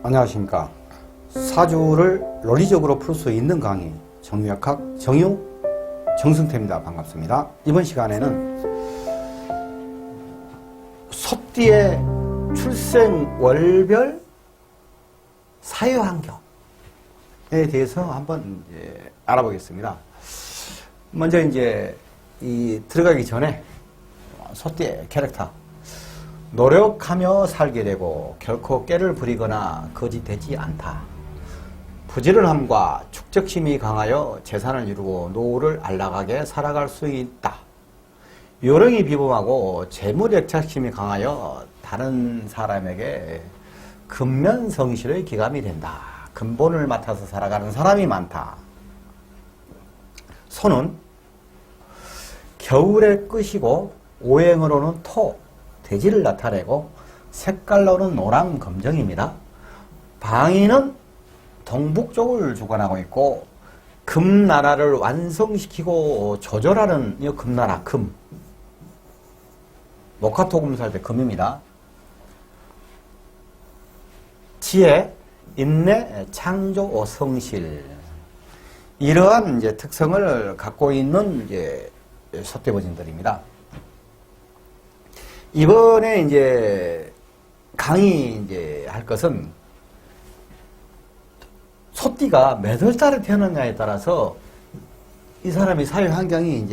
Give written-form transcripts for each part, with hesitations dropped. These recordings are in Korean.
안녕하십니까. 사주를 논리적으로 풀 수 있는 강의 정유역학 정유 정승태입니다. 반갑습니다. 이번 시간에는 소띠의 출생 월별 사유 환경에 대해서 한번 알아보겠습니다. 먼저 들어가기 전에 소띠의 캐릭터, 노력하며 살게 되고 결코 꾀를 부리거나 거짓되지 않다. 부지런함과 축적심이 강하여 재산을 이루고 노후를 안락하게 살아갈 수 있다. 요령이 비범하고 재물액착심이 강하여 다른 사람에게 근면성실의 기감이 된다. 근본을 맡아서 살아가는 사람이 많다. 소는 겨울의 끝이고 오행으로는 토, 대지를 나타내고 색깔로는 노랑, 검정입니다. 방위는 동북쪽을 주관하고 있고 금나라를 완성시키고 조절하는 이 금나라, 금. 목화토금 살 때 금입니다. 지혜, 인내, 창조, 성실. 이러한 특성을 갖고 있는 소띠거진들입니다. 이번에 강의 할 것은 소띠가 몇 월 달에 태어났냐에 따라서 이 사람의 사회 환경이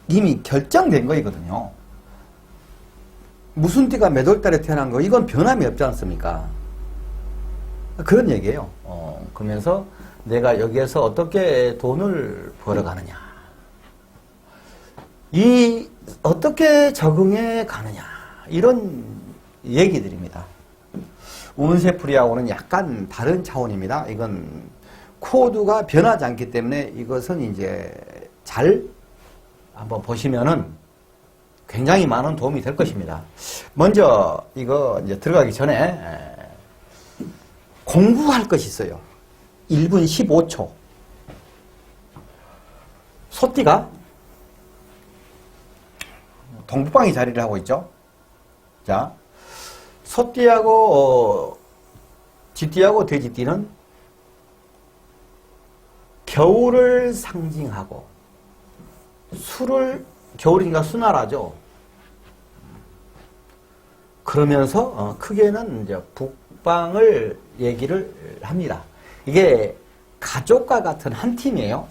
이미 결정된 거이거든요. 무슨 띠가 몇 월 달에 태어난 거, 이건 변함이 없지 않습니까? 그런 얘기예요. 그러면서 내가 여기에서 어떻게 돈을 벌어가느냐, 어떻게 적응해 가느냐, 이런 얘기들입니다. 운세풀이하고는 약간 다른 차원입니다. 이건 코드가 변하지 않기 때문에 이것은 잘 한번 보시면은 굉장히 많은 도움이 될 것입니다. 먼저 이거 들어가기 전에 공부할 것이 있어요. 1분 15초. 소띠가 동북방이 자리를 하고 있죠. 자, 소띠하고 쥐띠하고 돼지띠는 겨울을 상징하고 겨울이니까 수나라죠. 그러면서 크게는 북방을 얘기를 합니다. 이게 가족과 같은 한 팀이에요.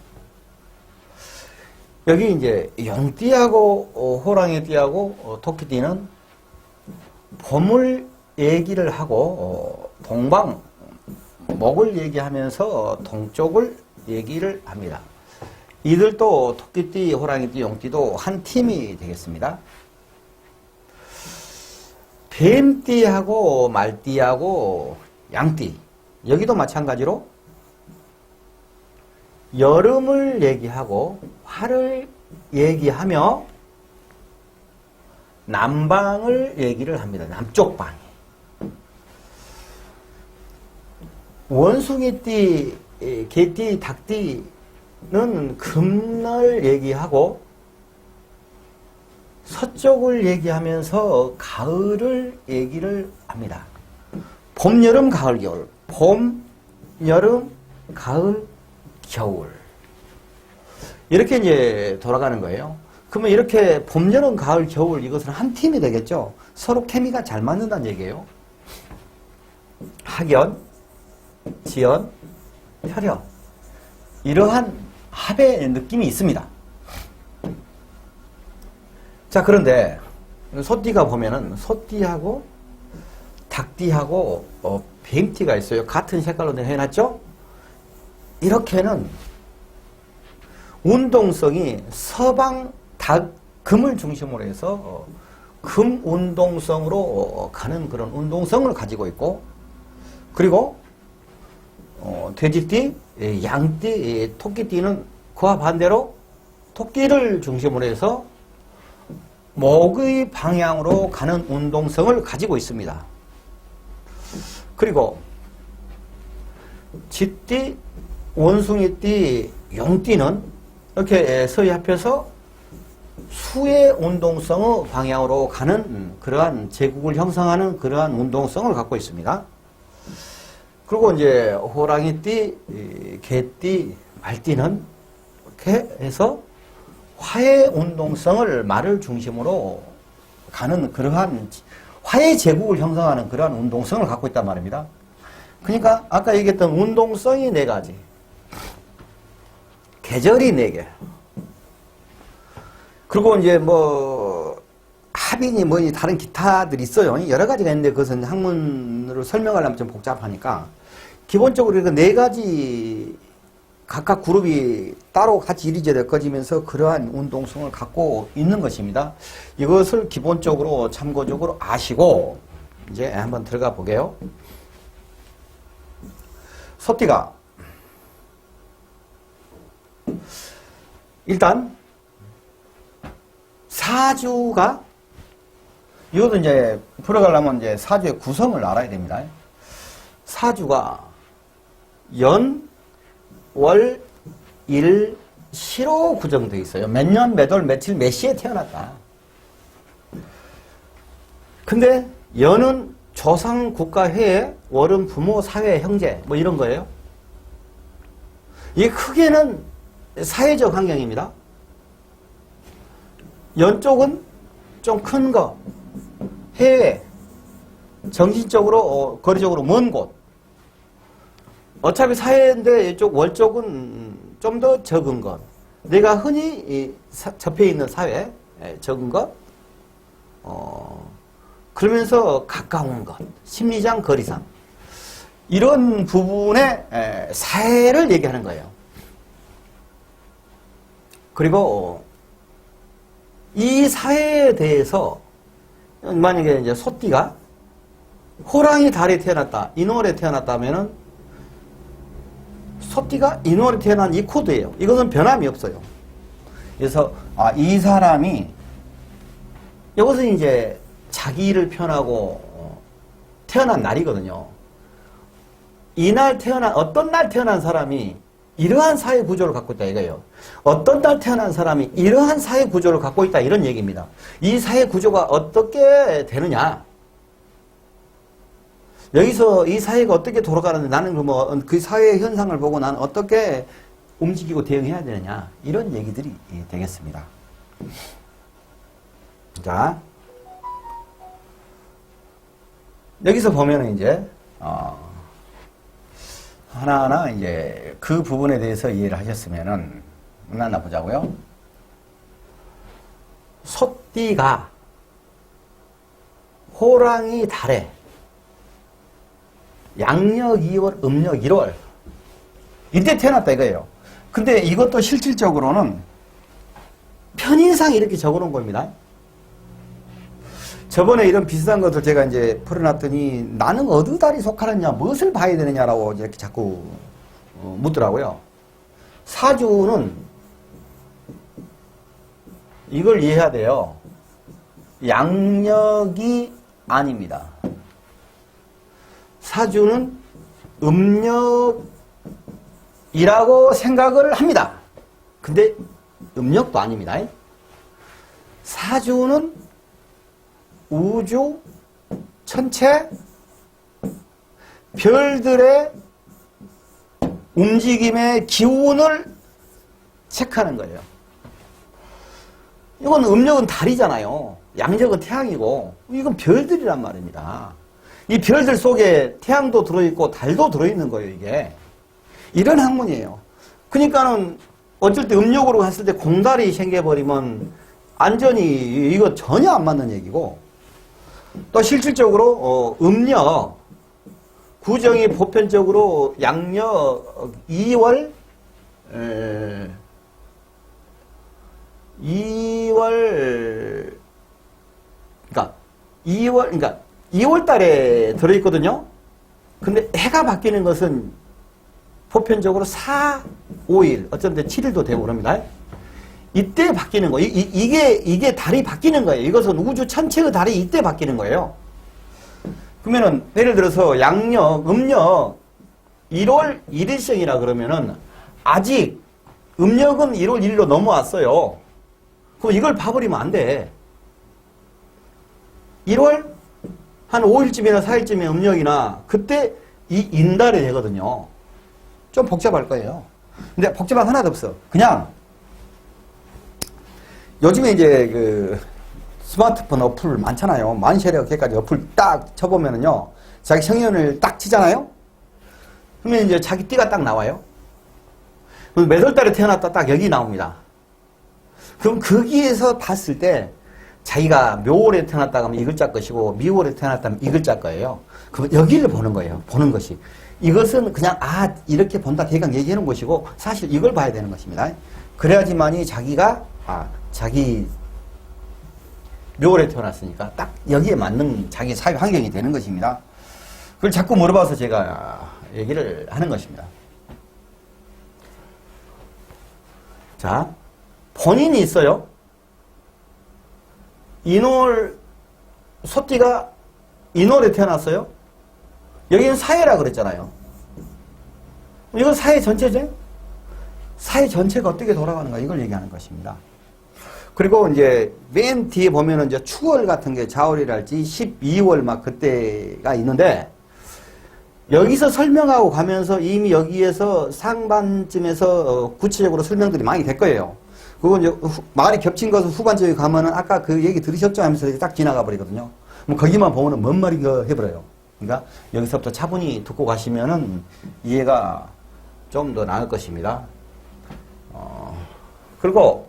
여기 용띠하고 호랑이띠하고 토끼띠는 봄을 얘기를 하고 동방, 목을 얘기하면서 동쪽을 얘기를 합니다. 이들도 토끼띠, 호랑이띠, 용띠도 한 팀이 되겠습니다. 뱀띠하고 말띠하고 양띠, 여기도 마찬가지로 여름을 얘기하고 화를 얘기하며 남방을 얘기를 합니다. 남쪽 방. 원숭이띠, 개띠, 닭띠는 금을 얘기하고 서쪽을 얘기하면서 가을을 얘기를 합니다. 봄, 여름, 가을, 겨울. 봄, 여름, 가을, 겨울. 이렇게 돌아가는 거예요. 그러면 이렇게 봄, 여름, 가을, 겨울, 이것은 한 팀이 되겠죠. 서로 케미가 잘 맞는다는 얘기예요. 학연, 지연, 혈연. 이러한 합의 느낌이 있습니다. 자, 그런데 소띠가 보면은 소띠하고 닭띠하고 뱀띠가 있어요. 같은 색깔로 해놨죠? 이렇게는 운동성이 서방 금을 중심으로 해서 금 운동성으로 가는 그런 운동성을 가지고 있고, 그리고 돼지띠, 양띠, 토끼띠는 그와 반대로 토끼를 중심으로 해서 목의 방향으로 가는 운동성을 가지고 있습니다. 그리고 쥐띠, 원숭이띠, 용띠는 이렇게 서희 합해서 수의 운동성의 방향으로 가는 그러한 제국을 형성하는 그러한 운동성을 갖고 있습니다. 그리고 이제 호랑이띠, 개띠, 말띠는 이렇게 해서 화해 운동성을 말을 중심으로 가는 그러한 화해 제국을 형성하는 그러한 운동성을 갖고 있단 말입니다. 그러니까 아까 얘기했던 운동성이 4가지, 계절이 4개, 그리고 이제 뭐 합인이 뭐니 다른 기타들이 있어요. 여러 가지가 있는데 그것은 학문으로 설명하려면 좀 복잡하니까 기본적으로 그 4가지 각각 그룹이 따로 같이 이리저리 꺼지면서 그러한 운동성을 갖고 있는 것입니다. 이것을 기본적으로 참고적으로 아시고 이제 한번 들어가 보게요. 소띠가 일단 사주가 이것도 이제 풀어가려면 이제 사주의 구성을 알아야 됩니다. 사주가 연, 월, 일, 시로 구성되어 있어요. 몇 년, 몇 월, 며칠, 몇 시에 태어났다. 근데 연은 조상, 국가, 회에, 월은 부모, 사회, 형제 뭐 이런 거예요. 이 크게는 사회적 환경입니다. 연 쪽은 좀 큰 거, 해외, 정신적으로, 거리적으로 먼 곳. 어차피 사회인데 이쪽 월 쪽은 좀 더 적은 것. 내가 흔히 접해 있는 사회, 적은 것. 그러면서 가까운 것. 심리상, 거리상. 이런 부분의 사회를 얘기하는 거예요. 그리고 이 사회에 대해서 만약에 이제 소띠가 호랑이 달에 태어났다, 인월에 태어났다면은 소띠가 인월에 태어난 이 코드예요. 이것은 변함이 없어요. 그래서 이 사람이 이것은 이제 자기를 표현하고 태어난 날이거든요. 이날 태어난 어떤 날 태어난 사람이 이러한 사회 구조를 갖고 있다 이거예요. 어떤 날 태어난 사람이 이러한 사회 구조를 갖고 있다 이런 얘기입니다. 이 사회 구조가 어떻게 되느냐? 여기서 이 사회가 어떻게 돌아가는데 나는 그 사회의 현상을 보고 나는 어떻게 움직이고 대응해야 되느냐 이런 얘기들이 되겠습니다. 자, 여기서 보면은 이제 하나하나 이제 그 부분에 대해서 이해를 하셨으면은 하나 보자고요. 소띠가 호랑이 달에 양력 2월, 음력 1월 이때 태어났다 이거예요. 근데 이것도 실질적으로는 편인상 이렇게 적어놓은 겁니다. 저번에 이런 비슷한 것을 제가 이제 풀어놨더니 나는 어느 달이 속하느냐, 무엇을 봐야 되느냐라고 이렇게 자꾸 묻더라고요. 사주는 이걸 이해해야 돼요. 양력이 아닙니다. 사주는 음력이라고 생각을 합니다. 근데 음력도 아닙니다. 사주는 우주 전체 별들의 움직임의 기운을 체크하는 거예요. 이건 음력은 달이잖아요. 양력은 태양이고 이건 별들이란 말입니다. 이 별들 속에 태양도 들어있고 달도 들어있는 거예요. 이게 이런 학문이에요. 그러니까는 어쩔 때 음력으로 갔을 때 공달이 생겨버리면 완전히 이거 전혀 안 맞는 얘기고, 또 실질적으로 음력 구정이 보편적으로 양력 2월 그러니까 2월 달에 들어있거든요. 근데 해가 바뀌는 것은 보편적으로 4, 5일, 어쩐 때 7일도 되고 그럽니다. 이때 바뀌는 거예요. 이게 달이 바뀌는 거예요. 이것은 우주 전체의 달이 이때 바뀌는 거예요. 그러면은, 예를 들어서 양력, 음력 1월 1일생이라 그러면은 아직 음력은 1월 1일로 넘어왔어요. 그럼 이걸 봐버리면 안 돼. 1월 한 5일쯤이나 4일쯤에 음력이나 그때 이 인달이 되거든요. 좀 복잡할 거예요. 근데 복잡한 하나도 없어. 그냥 요즘에 이제 그 스마트폰 어플 많잖아요. 만시력 개까지 어플 딱 쳐보면은요. 자기 성년을 딱 치잖아요. 그러면 이제 자기 띠가 딱 나와요. 그럼 몇 월 달에 태어났다 딱 여기 나옵니다. 그럼 거기에서 봤을 때 자기가 묘월에 태어났다 하면 이 글자 것이고 미월에 태어났다면 이 글자 거예요. 그럼 여기를 보는 거예요. 보는 것이. 이것은 그냥 이렇게 본다 대강 얘기해 놓은 것이고 사실 이걸 봐야 되는 것입니다. 그래야지만이 자기가 자기 묘월에 태어났으니까 딱 여기에 맞는 자기 사회 환경이 되는 것입니다. 그걸 자꾸 물어봐서 제가 얘기를 하는 것입니다. 자, 본인이 있어요. 인월, 소띠가 인월에 태어났어요. 여기는 사회라 그랬잖아요. 이건 사회 전체죠? 사회 전체가 어떻게 돌아가는가 이걸 얘기하는 것입니다. 그리고 이제 맨 뒤에 보면은 이제 추월 같은 게 자월이랄지 12월 막 그때가 있는데 여기서 설명하고 가면서 이미 여기에서 상반쯤에서 구체적으로 설명들이 많이 될 거예요. 그거 이제 말이 겹친 것을 후반적에 가면은 아까 그 얘기 들으셨죠 하면서 딱 지나가 버리거든요. 뭐 거기만 보면은 뭔 말인가 해버려요. 그러니까 여기서부터 차분히 듣고 가시면은 이해가 좀 더 나을 것입니다. 그리고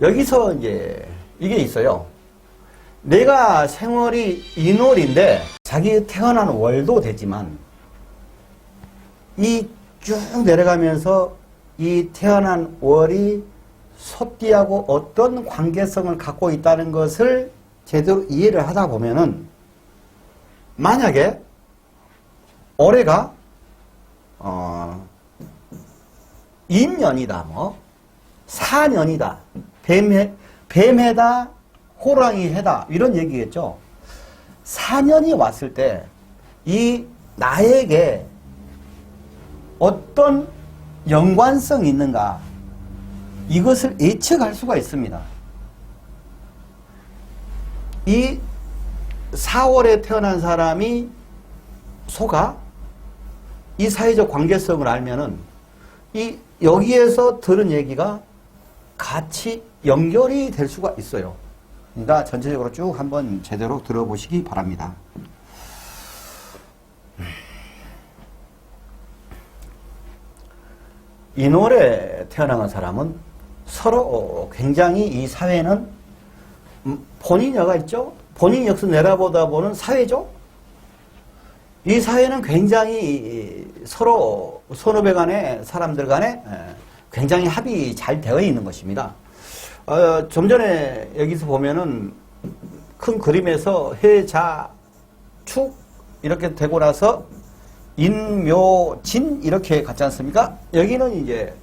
여기서 이제 이게 있어요. 내가 생월이 인월인데 자기 태어난 월도 되지만 이 쭉 내려가면서 이 태어난 월이 소띠하고 어떤 관계성을 갖고 있다는 것을 제대로 이해를 하다 보면은 만약에 올해가 인년이다 뭐 사년이다 뱀해다 호랑이 해다 이런 얘기겠죠. 사년이 왔을 때 이 나에게 어떤 연관성이 있는가 이것을 예측할 수가 있습니다. 이 4월에 태어난 사람이 소가 이 사회적 관계성을 알면은 이 여기에서 들은 얘기가 같이 연결이 될 수가 있어요. 그러니까 전체적으로 쭉 한번 제대로 들어보시기 바랍니다. 인월에 태어난 사람은 서로 굉장히 이 사회는 본인 여가 있죠? 본인 역사 내려보다 보는 사회죠? 이 사회는 굉장히 서로 선후배 간에 사람들 간에 굉장히 합이 잘 되어 있는 것입니다. 좀 전에 여기서 보면은 큰 그림에서 해, 자, 축 이렇게 되고 나서 인, 묘, 진 이렇게 갔지 않습니까? 여기는 이제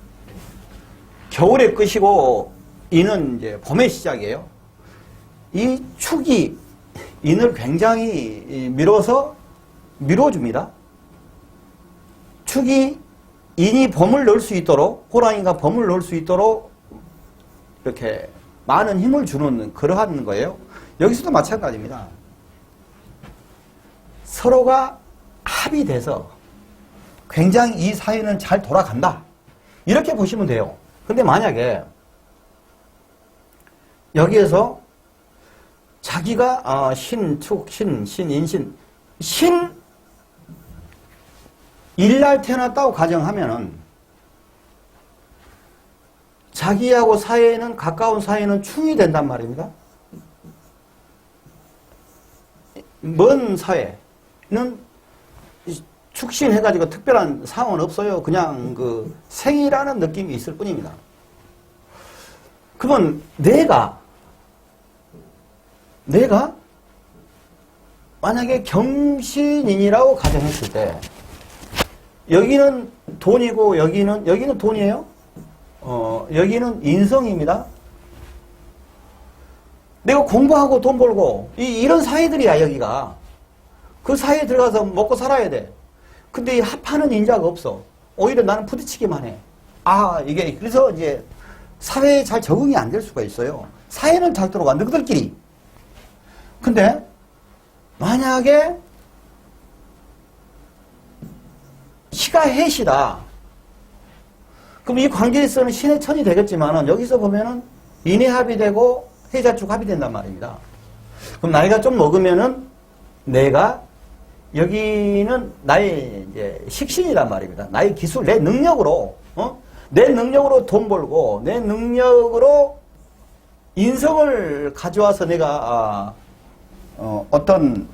겨울의 끝이고 인은 이제 봄의 시작이에요. 이 축이 인을 굉장히 밀어줍니다. 축이 인이 범을 넣을 수 있도록 호랑이가 범을 넣을 수 있도록 이렇게 많은 힘을 주는 그러한 거예요. 여기서도 마찬가지입니다. 서로가 합이 돼서 굉장히 이 사회는 잘 돌아간다. 이렇게 보시면 돼요. 근데 만약에 여기에서 자기가 신, 축, 신, 인신, 일날 태어났다고 가정하면은 자기하고 사회는 가까운 사회는 충이 된단 말입니다. 먼 사회는 축신해가지고 특별한 상황은 없어요. 그냥 그 생이라는 느낌이 있을 뿐입니다. 그러면 내가 만약에 경신인이라고 가정했을 때 여기는 돈이고 여기는 돈이에요. 여기는 인성입니다. 내가 공부하고 돈 벌고 이런 사회들이야. 여기가 그 사회에 들어가서 먹고 살아야 돼. 근데 이 합하는 인자가 없어. 오히려 나는 부딪히기만 해. 이게 그래서 이제 사회에 잘 적응이 안 될 수가 있어요. 사회는 잘 들어가 너희들끼리. 근데 만약에 시가 해시다. 그럼 이 관계에서는 신의 천이 되겠지만은 여기서 보면은 인해합이 되고 해자축 합이 된단 말입니다. 그럼 나이가 좀 먹으면은 내가 여기는 나의 이제 식신이란 말입니다. 나의 기술, 내 능력으로, 내 능력으로 돈 벌고, 내 능력으로 인성을 가져와서 내가, 어떤,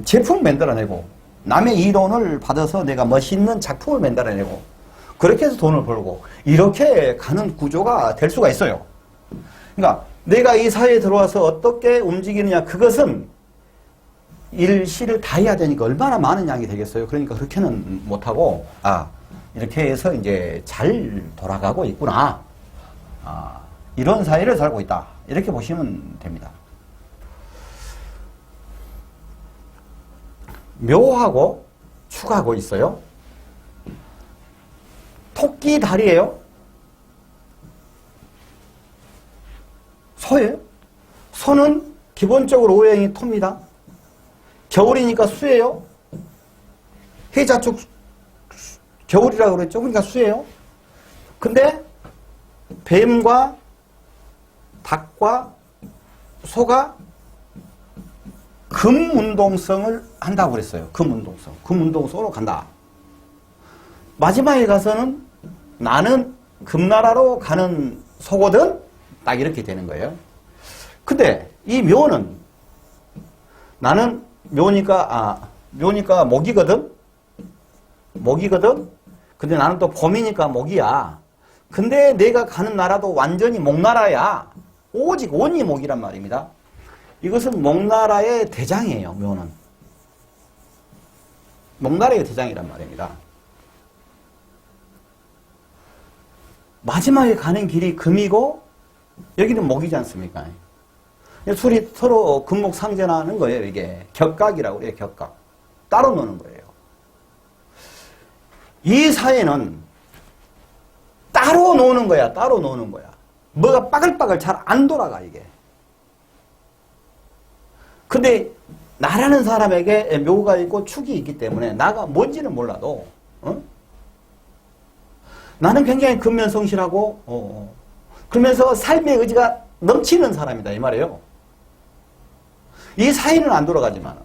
제품을 만들어내고, 남의 이론을 받아서 내가 멋있는 작품을 만들어내고, 그렇게 해서 돈을 벌고, 이렇게 가는 구조가 될 수가 있어요. 그러니까, 내가 이 사회에 들어와서 어떻게 움직이느냐, 그것은 일시를 다 해야 되니까 얼마나 많은 양이 되겠어요. 그러니까 그렇게는 못하고, 이렇게 해서 이제 잘 돌아가고 있구나. 이런 사회를 살고 있다. 이렇게 보시면 됩니다. 묘하고 축하고 있어요. 토끼 다리예요. 소예요. 소는 기본적으로 오행이 토입니다. 겨울이니까 수예요. 해자축 겨울이라고 그랬죠. 그러니까 수예요. 근데 뱀과 닭과 소가 금운동성을 한다고 그랬어요. 금운동성. 금운동성으로 간다. 마지막에 가서는 나는 금나라로 가는 소거든? 딱 이렇게 되는 거예요. 근데 이 묘는 나는 묘니까 목이거든? 목이거든? 근데 나는 또 봄이니까 목이야. 근데 내가 가는 나라도 완전히 목나라야. 오직 온이 목이란 말입니다. 이것은 목나라의 대장이에요, 묘는. 목나라의 대장이란 말입니다. 마지막에 가는 길이 금이고, 여기는 목이지 않습니까? 둘이 서로 금목 상전하는 거예요, 이게. 격각이라고 그래요, 격각. 따로 노는 거예요. 이 사회는 따로 노는 거야, 따로 노는 거야. 뭐가 빠글빠글 잘 안 돌아가, 이게. 근데 나라는 사람에게 묘가 있고 축이 있기 때문에 나가 뭔지는 몰라도 나는 굉장히 근면성실하고 그러면서 삶의 의지가 넘치는 사람이다 이 말이에요. 이 사회는 안 돌아가지만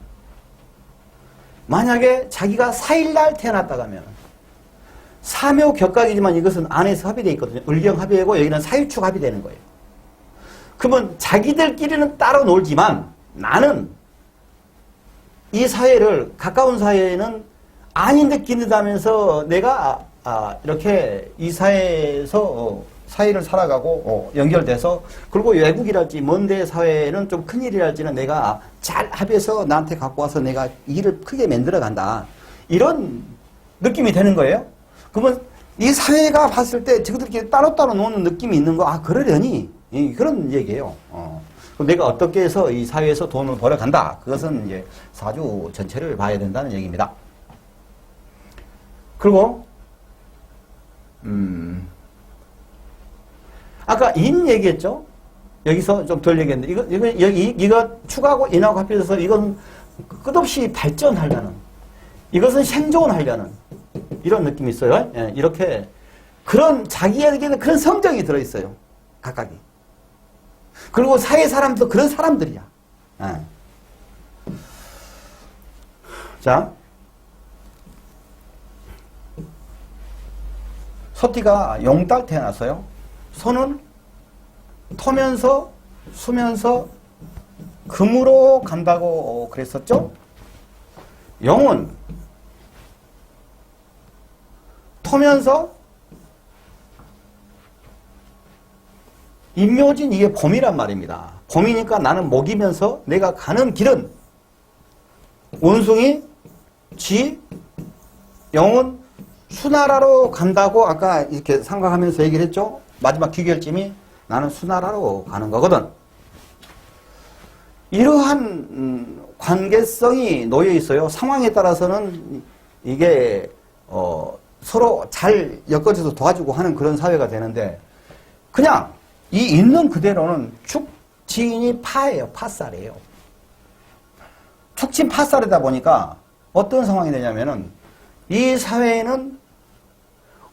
만약에 자기가 4일날 태어났다고 하면 사묘 격각이지만 이것은 안에서 합의되어 있거든요. 을경합의되고 여기는 사유축 합의되는 거예요. 그러면 자기들끼리는 따로 놀지만 나는 이 사회를 가까운 사회에는 아닌 듯 기는다면서 내가 이렇게 이 사회에서 사회를 살아가고 연결돼서 그리고 외국이랄지 먼데 사회는 좀 큰일이랄지는 내가 잘 합해서 나한테 갖고 와서 내가 일을 크게 만들어 간다. 이런 느낌이 되는 거예요. 그러면 이 사회가 봤을 때 저들끼리 따로따로 노는 느낌이 있는 거 그러려니 그런 얘기예요. 내가 어떻게 해서 이 사회에서 돈을 벌어간다. 그것은 이제 사주 전체를 봐야 된다는 얘기입니다. 그리고 아까 인 얘기했죠? 여기서 좀 덜 얘기했는데 이거 축하고 인하고 합해져서 이건 끝없이 발전하려는 이것은 생존하려는 이런 느낌이 있어요. 예, 이렇게 그런 자기에게는 그런 성정이 들어있어요. 각각이. 그리고 사회 사람도 그런 사람들이야. 자, 소띠가 용달 태어났어요. 소는 토면서 수면서 금으로 간다고 그랬었죠. 용은 토면서 임묘진 이게 봄이란 말입니다. 봄이니까 나는 목이면서 내가 가는 길은 원숭이, 쥐, 영은 수나라로 간다고 아까 이렇게 생각하면서 얘기를 했죠. 마지막 귀결점이 나는 수나라로 가는 거거든. 이러한 관계성이 놓여 있어요. 상황에 따라서는 이게 서로 잘 엮어져서 도와주고 하는 그런 사회가 되는데 그냥 이 있는 그대로는 축지인이 파예요. 파살이에요. 축진 파살이다 보니까 어떤 상황이 되냐면은 이 사회에는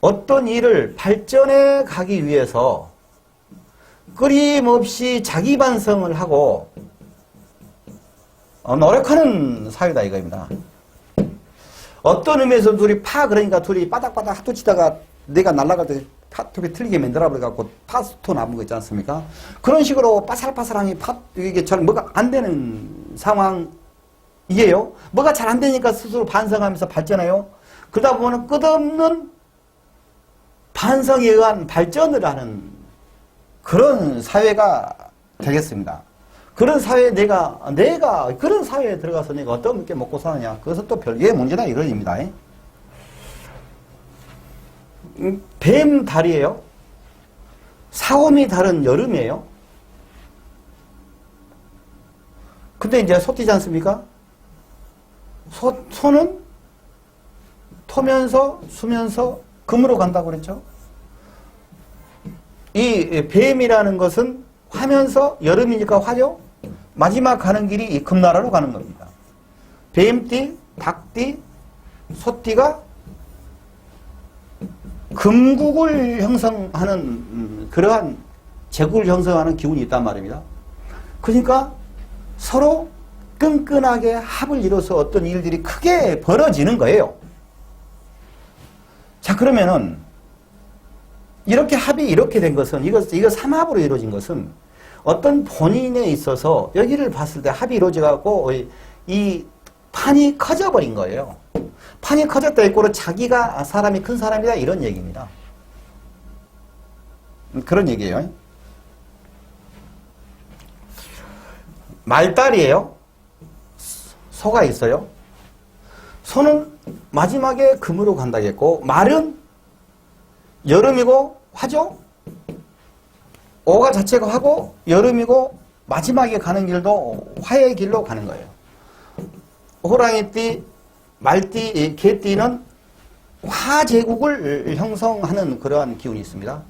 어떤 일을 발전해 가기 위해서 끊임없이 자기 반성을 하고 노력하는 사회다 이거입니다. 어떤 의미에서 둘이 그러니까 둘이 바닥바닥 하도 치다가 내가 날아갈 때 파톱이 틀리게 만들어버려갖고 파스토 남은 거 있지 않습니까? 그런 식으로 바살바살하니 이게 잘 뭐가 안 되는 상황이에요. 뭐가 잘 안 되니까 스스로 반성하면서 발전해요. 그러다 보면 끝없는 반성에 의한 발전을 하는 그런 사회가 되겠습니다. 그런 사회에 내가 그런 사회에 들어가서 내가 어떻게 먹고 사느냐. 그것은 또 별개의 문제다 이런 의미입니다. 뱀 달이에요. 사오미 달은 여름이에요. 근데 이제 소띠지 않습니까? 소는 토면서 수면서 금으로 간다고 그랬죠. 이 뱀이라는 것은 화면서 여름이니까 화죠. 마지막 가는 길이 이 금나라로 가는 겁니다. 뱀띠, 닭띠, 소띠가 금국을 형성하는 그러한 제국을 형성하는 기운이 있단 말입니다. 그러니까 서로 끈끈하게 합을 이뤄서 어떤 일들이 크게 벌어지는 거예요. 자, 그러면은 이렇게 합이 이렇게 된 것은 이거 삼합으로 이루어진 것은 어떤 본인에 있어서 여기를 봤을 때 합이 이루어져갖고 이 판이 커져버린 거예요. 판이 커졌다 했고는 자기가 사람이 큰 사람이다 이런 얘기입니다. 그런 얘기예요. 말달이에요. 소가 있어요. 소는 마지막에 금으로 간다겠고 말은 여름이고 화죠. 오가 자체가 화고 여름이고 마지막에 가는 길도 화의 길로 가는 거예요. 호랑이띠, 말띠, 개띠는 화제국을 형성하는 그러한 기운이 있습니다.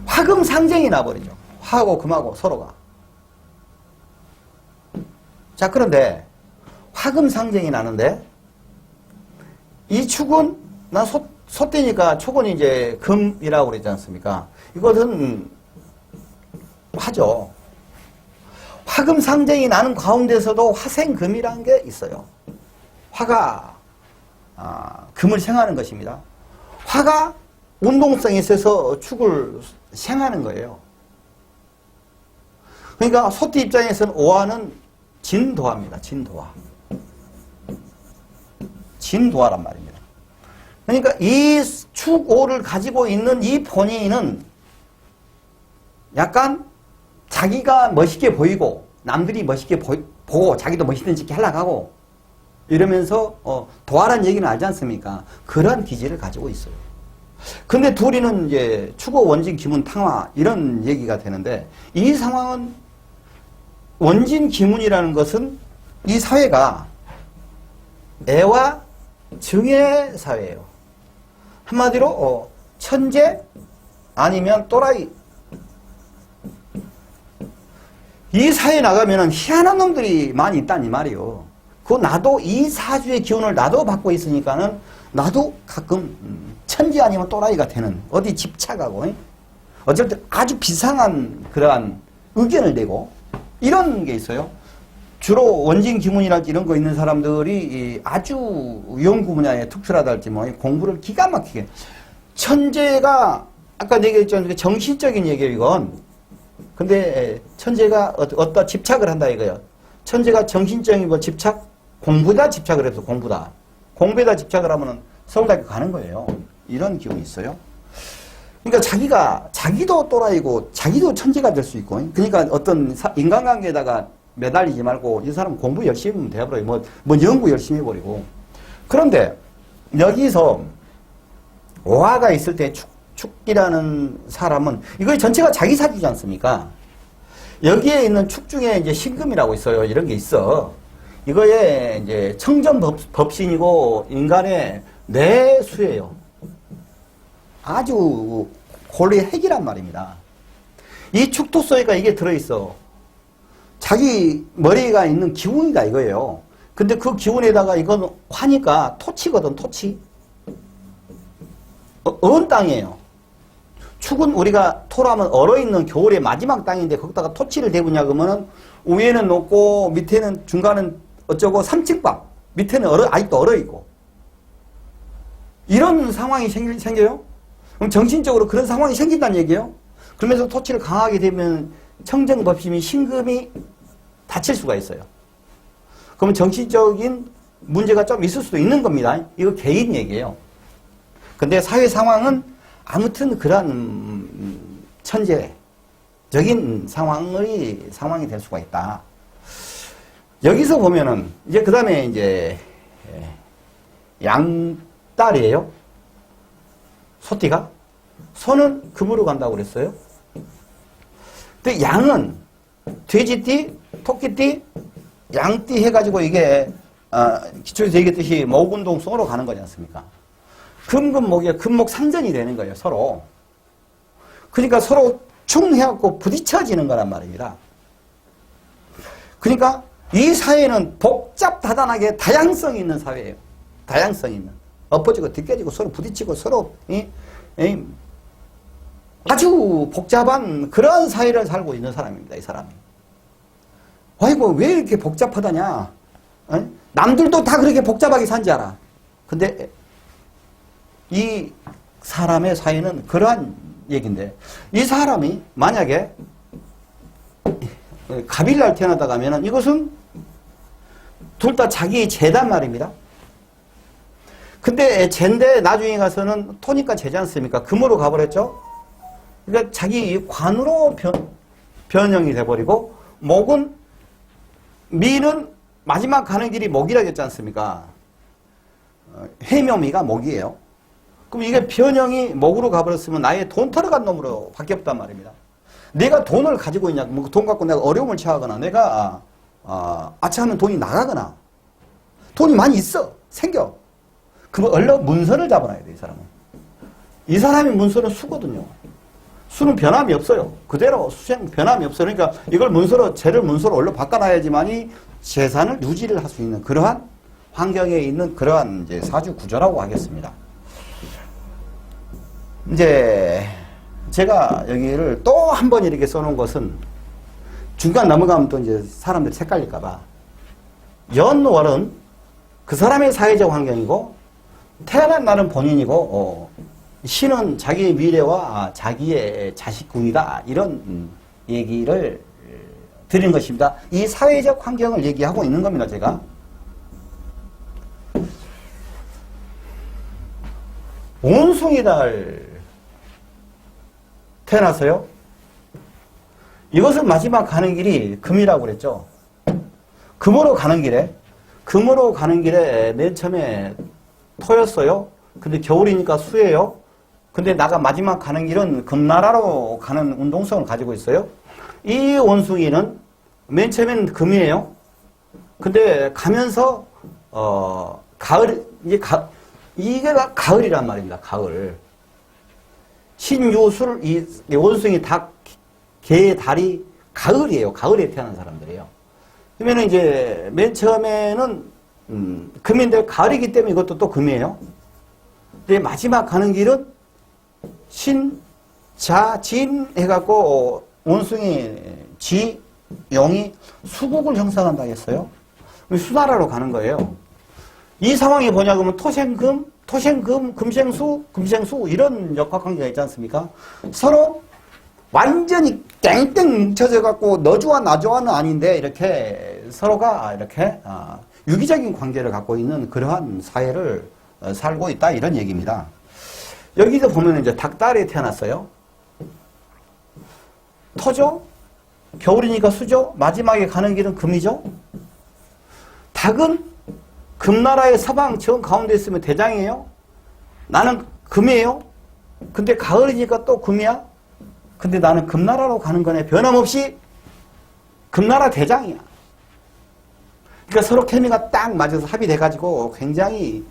화금 상쟁이 나버리죠. 화하고 금하고 서로가. 자, 그런데 화금 상쟁이 나는데 이 축은 난 소띠니까 축은 이제 금이라고 그랬지 않습니까? 이것은 화죠. 화금 상쟁이 나는 가운데서도 화생금이라는 게 있어요. 화가 금을 생하는 것입니다. 화가 운동성이 있어서 축을 생하는 거예요. 그러니까 소띠 입장에서는 오화는 진도화입니다. 진도화. 진도화란 말입니다. 그러니까 이 축오를 가지고 있는 이 본인은 약간 자기가 멋있게 보이고 남들이 멋있게 보고 자기도 멋있는 짓 하려고 하고 이러면서 도화라는 얘기는 알지 않습니까? 그런 기질을 가지고 있어요. 근데 둘이는 이제 축오 원진 기문 탕화 이런 얘기가 되는데 이 상황은 원진 기문이라는 것은 이 사회가 애와 증의 사회예요. 한마디로 천재 아니면 또라이. 이 사회에 나가면은 희한한 놈들이 많이 있다니 말이요. 나도 이 사주의 기운을 나도 받고 있으니까는 나도 가끔 천재 아니면 또라이가 되는 어디 집착하고 어쩔 때 아주 비상한 그러한 의견을 내고 이런 게 있어요. 주로 원진 기문이랄지 이런 거 있는 사람들이 아주 연구 분야에 특출하다 할지 뭐 공부를 기가 막히게 천재가 아까 얘기했죠. 정신적인 얘기예요 이건. 근데 천재가 어떤 집착을 한다 이거예요. 천재가 정신적인 뭐 집착 공부다 집착을 해서 공부에다 집착을 하면은 서울대학교 가는 거예요. 이런 기운이 있어요. 그러니까 자기도 또라이고 자기도 천재가 될 수 있고 그러니까 어떤 인간관계에다가 매달리지 말고 이 사람 공부 열심히 하면 돼버려요. 뭐 연구 열심히 해버리고. 그런데 여기서 오화가 있을 때 축이라는 사람은 이거 전체가 자기 사주지 않습니까? 여기에 있는 축 중에 이제 신금이라고 있어요. 이런 게 있어. 이거에 이제 청전법신이고 인간의 내수예요. 아주 권리의 핵이란 말입니다. 이 축토 속에 이게 들어있어. 자기 머리가 있는 기운이다 이거예요. 근데 그 기운에다가 이건 화니까 토치거든, 토치. 언 땅이에요. 축은 우리가 토라면 얼어있는 겨울의 마지막 땅인데 거기다가 토치를 대부냐 그러면은 위에는 높고 밑에는 중간은 어쩌고 3층밥 밑에는 아직도 얼어있고 이런 상황이 생겨요. 그럼 정신적으로 그런 상황이 생긴다는 얘기예요. 그러면서 토치를 강하게 되면 청정법심이 신금이 다칠 수가 있어요. 그러면 정신적인 문제가 좀 있을 수도 있는 겁니다. 이거 개인 얘기예요. 근데 사회 상황은 아무튼 그런 천재적인 상황이 될 수가 있다. 여기서 보면은 이제 그 다음에 이제 양딸이에요. 소띠가 소는 금으로 간다고 그랬어요. 근데 양은 돼지띠, 토끼띠, 양띠 해가지고 이게 기초에서 얘기했듯이 목운동성으로 가는 거지 않습니까? 금목이 금목 상전이 되는 거예요, 서로. 그러니까 서로 충해갖고 부딪혀지는 거란 말입니다. 그러니까 이 사회는 복잡다단하게 다양성이 있는 사회예요. 다양성이 있는. 엎어지고 뒷깨지고 서로 부딪히고 서로 아주 복잡한 그런 사회를 살고 있는 사람입니다, 이 사람이. 아이고, 왜 이렇게 복잡하다냐? 남들도 다 그렇게 복잡하게 산지 알아. 근데 이 사람의 사회는 그러한 얘기인데, 이 사람이 만약에 갑일날 태어나다 가면은 이것은 둘 다 자기 죄단 말입니다. 근데 죄인데 나중에 가서는 토니까 죄지 않습니까? 금으로 가버렸죠? 그러니까 자기 관으로 변형이 돼버리고, 미는 마지막 가는 길이 목이라고 했지 않습니까? 해묘미가 목이에요. 그럼 이게 변형이 목으로 가버렸으면 나의 돈 털어간 놈으로 바뀌었단 말입니다. 내가 돈을 가지고 있냐, 뭐 돈 갖고 내가 어려움을 처하거나, 내가, 아차하면 돈이 나가거나, 돈이 많이 있어, 생겨. 그럼 얼른 문서를 잡아놔야 돼, 이 사람은. 이 사람이 문서는 수거든요. 수는 변함이 없어요. 그대로 수생 변함이 없어요. 그러니까 이걸 문서로, 죄를 문서로 얼른 바꿔놔야지만이 재산을 유지를 할 수 있는 그러한 환경에 있는 그러한 이제 사주 구조라고 하겠습니다. 이제 제가 여기를 또 한 번 이렇게 써놓은 것은 중간 넘어가면 또 이제 사람들이 헷갈릴까봐 연월은 그 사람의 사회적 환경이고 태어난 날은 본인이고 신은 자기의 미래와 자기의 자식궁이다 이런 얘기를 드린 것입니다. 이 사회적 환경을 얘기하고 있는 겁니다. 제가 온숭이달 태어났어요. 이것은 마지막 가는 길이 금이라고 그랬죠. 금으로 가는 길에 맨 처음에 토였어요. 근데 겨울이니까 수예요. 근데 나가 마지막 가는 길은 금나라로 가는 운동성을 가지고 있어요. 이 원숭이는 맨 처음에는 금이에요. 근데 가면서 가을 이게 가을이란 말입니다. 가을. 신유술 이 원숭이 닭 개 달이 가을이에요. 가을에 태어난 사람들이에요. 그러면 이제 맨 처음에는 금인데 가을이기 때문에 이것도 또 금이에요. 근데 마지막 가는 길은 신, 자, 진 해갖고 원숭이, 지, 영이 수국을 형성한다 했어요. 수나라로 가는 거예요. 이 상황이 뭐냐 그러면 토생금, 금생수 이런 역학관계가 있지 않습니까? 서로 완전히 땡땡 뭉쳐져 갖고 너 좋아 나 좋아는 아닌데 이렇게 서로가 이렇게 유기적인 관계를 갖고 있는 그러한 사회를 살고 있다 이런 얘기입니다. 여기서 보면 이제 닭달에 태어났어요. 토죠? 겨울이니까 수죠? 마지막에 가는 길은 금이죠? 닭은 금나라의 서방 정 가운데 있으면 대장이에요? 나는 금이에요? 근데 가을이니까 또 금이야? 근데 나는 금나라로 가는 거네. 변함없이 금나라 대장이야. 그러니까 서로 케미가 딱 맞아서 합의돼가지고 굉장히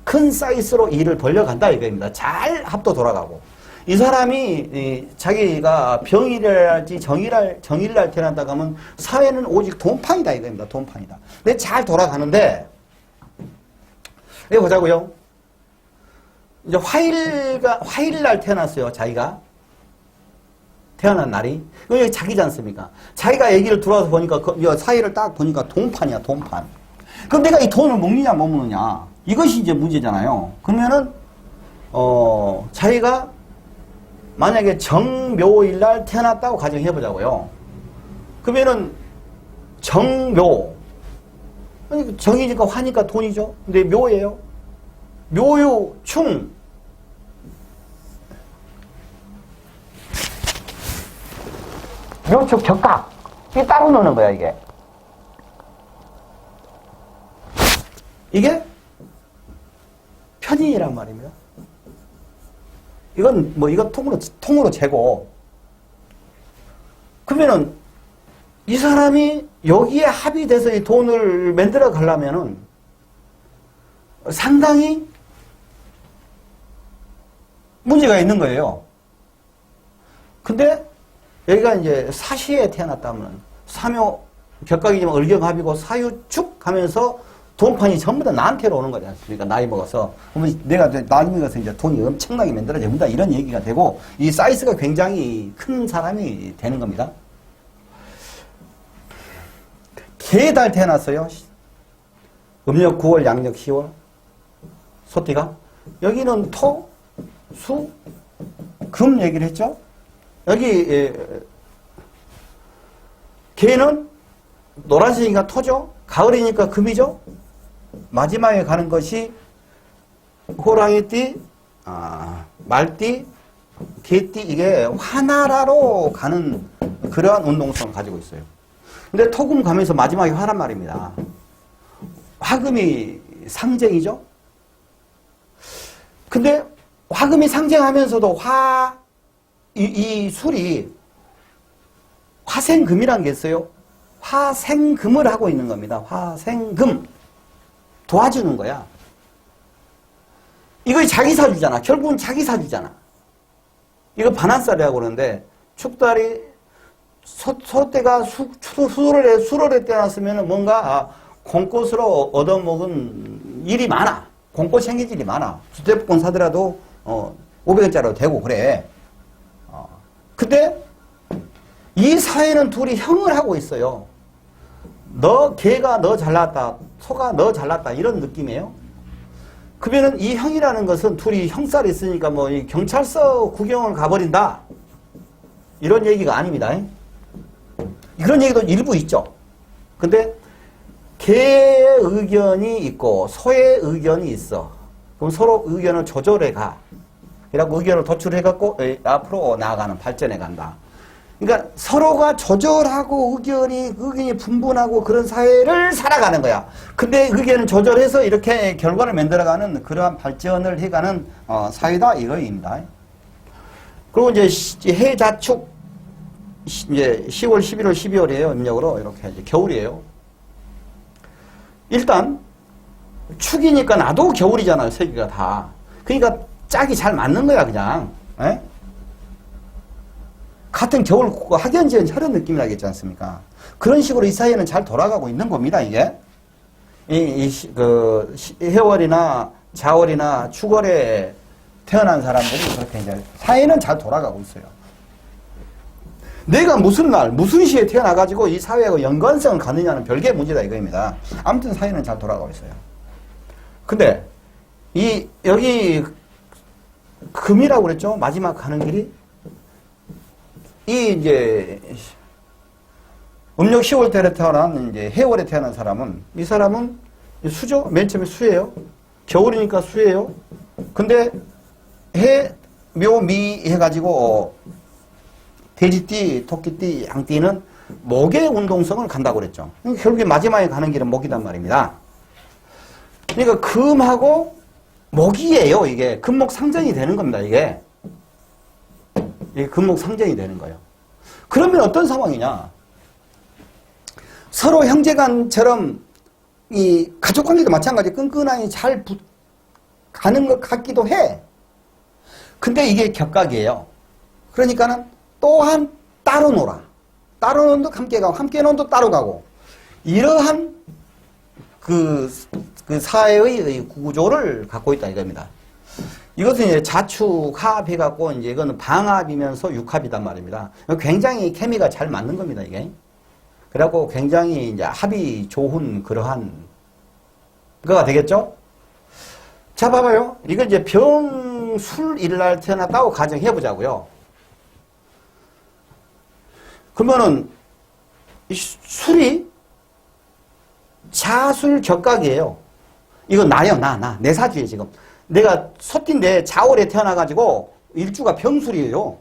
큰 사이즈로 일을 벌려간다 이겁니다. 잘 합도 돌아가고. 이 사람이 자기가 병일이랄지 정일날 태어난다고 하면 사회는 오직 돈판이다 이겁니다. 돈판이다. 근데 잘 돌아가는데 여기 보자고요. 이제 화일날 태어났어요. 자기가. 태어난 날이. 이거 자기지 않습니까? 자기가 얘기를 들어와서 보니까, 사이를 딱 보니까 돈판이야, 돈판. 그럼 내가 이 돈을 먹느냐, 못 먹느냐. 이것이 이제 문제잖아요. 그러면은, 자기가 만약에 정묘일날 태어났다고 가정해보자고요. 그러면은, 정묘. 아니, 정이니까 화니까 돈이죠. 근데 묘예요. 묘유, 충. 묘축, 적각. 이게 따로 노는 거야, 이게. 이게 편인이란 말입니다. 이건 이거 통으로 재고. 그러면은, 이 사람이 여기에 합의돼서 이 돈을 만들어 가려면은 상당히 문제가 있는 거예요. 근데 여기가 이제 사시에 태어났다면 사묘 격각이지만 을경합이고 사유축 하면서 돈판이 전부 다 나한테로 오는 거지 않습니까? 나이 먹어서. 그러면 내가 나이 먹어서 이제 돈이 엄청나게 만들어진다. 이런 얘기가 되고 이 사이즈가 굉장히 큰 사람이 되는 겁니다. 개달 태어났어요. 음력 9월, 양력 10월. 소띠가. 여기는 토, 수, 금 얘기를 했죠. 여기 개는 노란색이니까 토죠. 가을이니까 금이죠. 마지막에 가는 것이 호랑이띠, 말띠, 개띠. 이게 화나라로 가는 그러한 운동성을 가지고 있어요. 근데 토금 가면서 마지막에 화란 말입니다. 화금이 상징이죠. 근데 화금이 상징하면서도 이 술이 화생금이라는 게 있어요. 화생금을 하고 있는 겁니다. 화생금. 도와주는 거야. 이거 자기 사주잖아. 결국은 자기 사주잖아. 이거 반환살이라고 그러는데, 축달이 소때가 수월에 태어났으면 뭔가 공꽃으로 얻어먹은 일이 많아. 공꽃 생길 일이 많아. 주택권 사더라도 500원짜리로 되고 그래. 근데 이 사회는 둘이 형을 하고 있어요. 개가 너 잘났다, 소가 너 잘났다 이런 느낌이에요. 그러면은 이 형이라는 것은 둘이 형살이 있으니까 이 경찰서 구경을 가버린다 이런 얘기가 아닙니다. 그런 얘기도 일부 있죠. 근데 개의 의견이 있고 소의 의견이 있어. 그럼 서로 의견을 조절해 가. 그래갖고 의견을 도출해갖고 앞으로 나아가는, 발전해 간다. 그러니까 서로가 조절하고 의견이 분분하고 그런 사회를 살아가는 거야. 근데 의견을 조절해서 이렇게 결과를 만들어가는 그러한 발전을 해가는 사회다 이거입니다. 그리고 이제 해자축 이제 10월, 11월, 12월이에요. 음력으로 이렇게 이제 겨울이에요. 일단 축이니까 나도 겨울이잖아요. 세계가 다. 그러니까 짝이 잘 맞는 거야 그냥. 에? 같은 겨울 학연지연 혈연 느낌이라겠지 않습니까? 그런 식으로 이 사이에는 잘 돌아가고 있는 겁니다, 이게. 해월이나 자월이나 축월에 태어난 사람들이 그렇게 이제 사회는 잘 돌아가고 있어요. 내가 무슨 날, 무슨 시에 태어나가지고 이 사회하고 연관성을 갖느냐는 별개의 문제다 이거입니다. 아무튼 사회는 잘 돌아가고 있어요. 근데, 여기, 금이라고 그랬죠? 마지막 가는 길이? 이제 음력 10월 달에 태어난 이제 해월에 태어난 사람은 이 사람은 수죠. 맨 처음에 수예요. 겨울이니까 수예요. 근데 묘미 해가지고 돼지띠, 토끼띠, 양띠는 목의 운동성을 간다고 그랬죠. 결국에 마지막에 가는 길은 목이단 말입니다. 그러니까 금하고 목이에요. 이게 금목 상전이 되는 겁니다. 이게 금목 상전이 되는 거예요. 그러면 어떤 상황이냐? 서로 형제간처럼 이 가족관계도 마찬가지 끈끈하게 잘 가는 것 같기도 해. 근데 이게 격각이에요. 그러니까는 또한 따로 놀아. 따로 논도 함께 가고 함께 논도 따로 가고 이러한 그 사회의 구조를 갖고 있다 이겁니다. 이것은 이제 자축합 해갖고 이제 이거는 방합이면서 육합이단 말입니다. 굉장히 케미가 잘 맞는 겁니다, 이게. 그래갖고 굉장히 이제 합이 좋은 그러한 거가 되겠죠? 자, 봐봐요. 이거 이제 병술일날 태어났다고 가정해 보자고요. 그러면은 이 술이 자술격각이에요. 이건 나요, 내 사주에 지금. 내가 소띠인데 자월에 태어나가지고 일주가 병술이에요.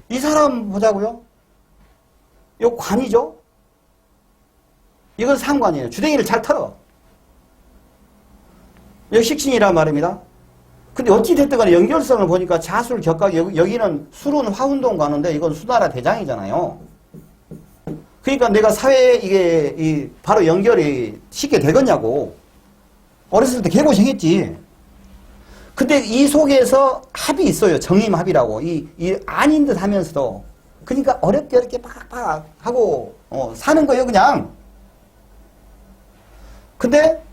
이 사람 보자고요. 요 관이죠. 이건 상관이에요. 주댕이를 잘 털어. 여기 식신이란 말입니다. 근데 어찌됐든 간에 연결성을 보니까 자술 격각, 여기는 술은 화운동 가는데 이건 수나라 대장이잖아요. 그러니까 내가 사회에 이게 바로 연결이 쉽게 되겠냐고. 어렸을 때 개고생했지. 근데 이 속에서 합이 있어요. 정임합이라고. 이 아닌 듯 하면서도. 그러니까 어렵게 팍팍 하고 사는 거예요, 그냥. 근데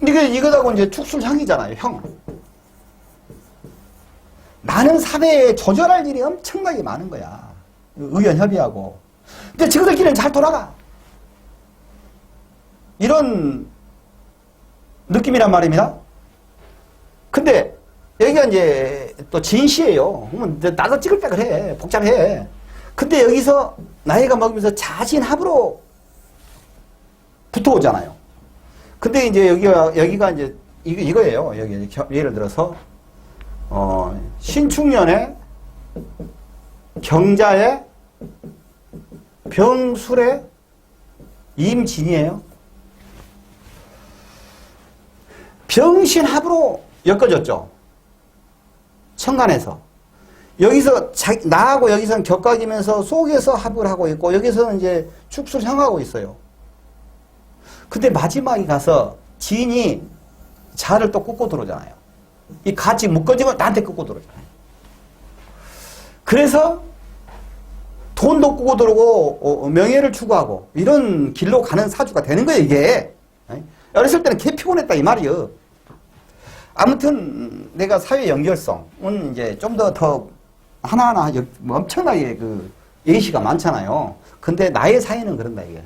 이거하고 이제 축술형이잖아요, 형. 나는 사회에 조절할 일이 엄청나게 많은 거야. 의견 협의하고. 근데 지그들끼리는 잘 돌아가. 이런 느낌이란 말입니다. 근데 여기가 이제 또 진시예요. 그러면 나도 찍을 때 그래. 복잡해. 근데 여기서 나이가 먹으면서 자신합으로 붙어오잖아요. 근데 이제 여기가 이제 이거예요. 여기 예를 들어서 신축년에 경자에 병술에 임진이에요. 병신합으로 엮어졌죠. 천간에서. 여기서 나하고 여기서는 격각이면서 속에서 합을 하고 있고 여기서는 이제 축술형하고 있어요. 근데 마지막에 가서 진이 자를 또 꽂고 들어오잖아요. 이 같이 묶어지면 나한테 꽂고 들어오잖아요. 그래서 돈도 꽂고 들어오고 명예를 추구하고 이런 길로 가는 사주가 되는 거예요, 이게. 어렸을 때는 개 피곤했다 이 말이에요. 아무튼 내가 사회 연결성은 이제 좀 더 하나하나 엄청나게 그 예시가 많잖아요. 근데 나의 사회는 그런다 이게.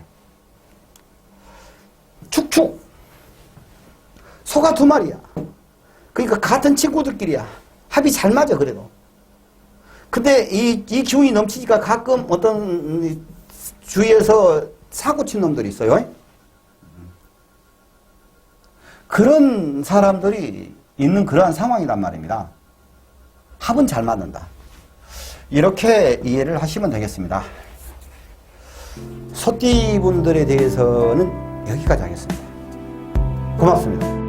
축축 소가 두 마리야. 그러니까 같은 친구들끼리야. 합이 잘 맞아 그래도. 근데 이 기운이 넘치니까 가끔 어떤 주위에서 사고 친 놈들이 있어요. 그런 사람들이 있는 그러한 상황이란 말입니다. 합은 잘 맞는다. 이렇게 이해를 하시면 되겠습니다. 소띠분들에 대해서는 여기까지 하겠습니다. 고맙습니다.